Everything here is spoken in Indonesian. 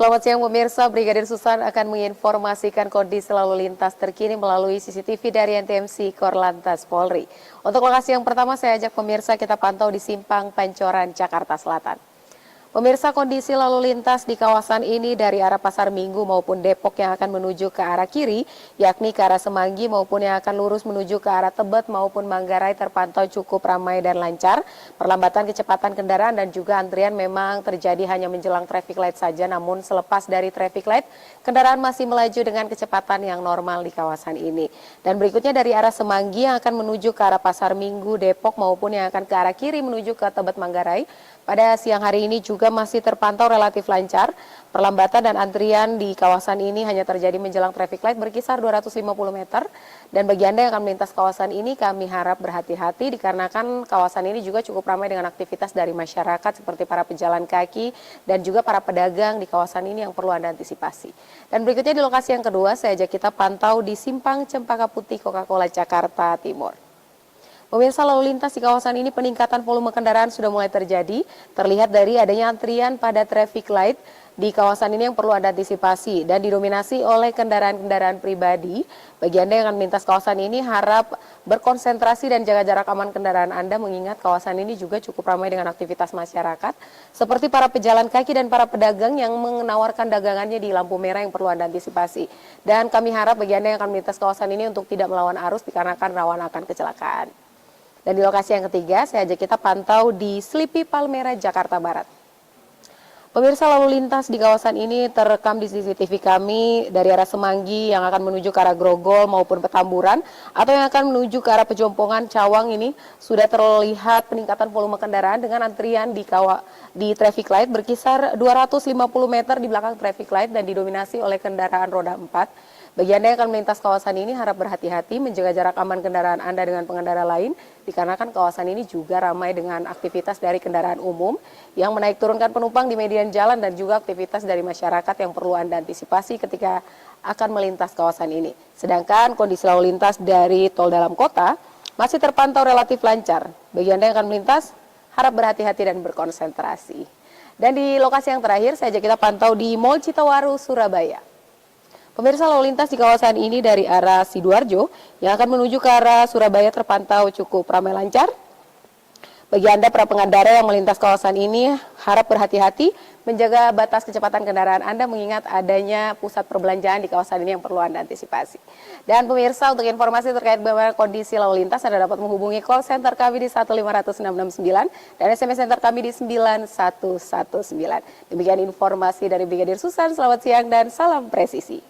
Selamat siang pemirsa, Brigadir Susan akan menginformasikan kondisi lalu lintas terkini melalui CCTV dari NTMC Korlantas Polri. Untuk lokasi yang pertama saya ajak pemirsa kita pantau di Simpang Pancoran, Jakarta Selatan. Pemirsa, kondisi lalu lintas di kawasan ini dari arah Pasar Minggu maupun Depok yang akan menuju ke arah kiri, yakni ke arah Semanggi maupun yang akan lurus menuju ke arah Tebet maupun Manggarai terpantau cukup ramai dan lancar. Perlambatan kecepatan kendaraan dan juga antrian memang terjadi hanya menjelang traffic light saja, namun selepas dari traffic light, kendaraan masih melaju dengan kecepatan yang normal di kawasan ini. Dan berikutnya dari arah Semanggi yang akan menuju ke arah Pasar Minggu, Depok maupun yang akan ke arah kiri menuju ke Tebet Manggarai, pada siang hari ini juga masih terpantau relatif lancar. Perlambatan dan antrian di kawasan ini hanya terjadi menjelang traffic light berkisar 250 meter. Dan bagi Anda yang akan melintas kawasan ini, kami harap berhati-hati dikarenakan kawasan ini juga cukup ramai dengan aktivitas dari masyarakat seperti para pejalan kaki dan juga para pedagang di kawasan ini yang perlu Anda antisipasi. Dan berikutnya di lokasi yang kedua, saya ajak kita pantau di Simpang Cempaka Putih Coca-Cola Jakarta Timur. Pemirsa, lalu lintas di kawasan ini peningkatan volume kendaraan sudah mulai terjadi, terlihat dari adanya antrian pada traffic light di kawasan ini yang perlu Anda antisipasi dan didominasi oleh kendaraan-kendaraan pribadi. Bagi Anda yang akan melintas kawasan ini harap berkonsentrasi dan jaga jarak aman kendaraan Anda, mengingat kawasan ini juga cukup ramai dengan aktivitas masyarakat seperti para pejalan kaki dan para pedagang yang menawarkan dagangannya di lampu merah yang perlu Anda antisipasi. Dan kami harap bagi Anda yang akan melintas kawasan ini untuk tidak melawan arus dikarenakan rawan akan kecelakaan. Dan di lokasi yang ketiga, saya ajak kita pantau di Slipi Palmera, Jakarta Barat. Pemirsa, lalu lintas di kawasan ini terekam di CCTV kami dari arah Semanggi yang akan menuju ke arah Grogol maupun Petamburan atau yang akan menuju ke arah Pejompongan, Cawang ini sudah terlihat peningkatan volume kendaraan dengan antrian di traffic light berkisar 250 meter di belakang traffic light dan didominasi oleh kendaraan roda 4. Bagi Anda yang akan melintas kawasan ini harap berhati-hati menjaga jarak aman kendaraan Anda dengan pengendara lain dikarenakan kawasan ini juga ramai dengan aktivitas dari kendaraan umum yang menaik turunkan penumpang di median jalan dan juga aktivitas dari masyarakat yang perlu Anda antisipasi ketika akan melintas kawasan ini. Sedangkan kondisi lalu lintas dari tol dalam kota masih terpantau relatif lancar. Bagi Anda yang akan melintas harap berhati-hati dan berkonsentrasi. Dan di lokasi yang terakhir saya ajak kita pantau di Mall Citawaru, Surabaya. Pemirsa, lalu lintas di kawasan ini dari arah Sidoarjo yang akan menuju ke arah Surabaya terpantau cukup ramai lancar. Bagi Anda para pengendara yang melintas kawasan ini harap berhati-hati menjaga batas kecepatan kendaraan Anda mengingat adanya pusat perbelanjaan di kawasan ini yang perlu Anda antisipasi. Dan pemirsa, untuk informasi terkait bagaimana kondisi lalu lintas Anda dapat menghubungi call center kami di 1500669 dan SMS center kami di 9119. Demikian informasi dari Brigadir Susan, selamat siang dan salam presisi.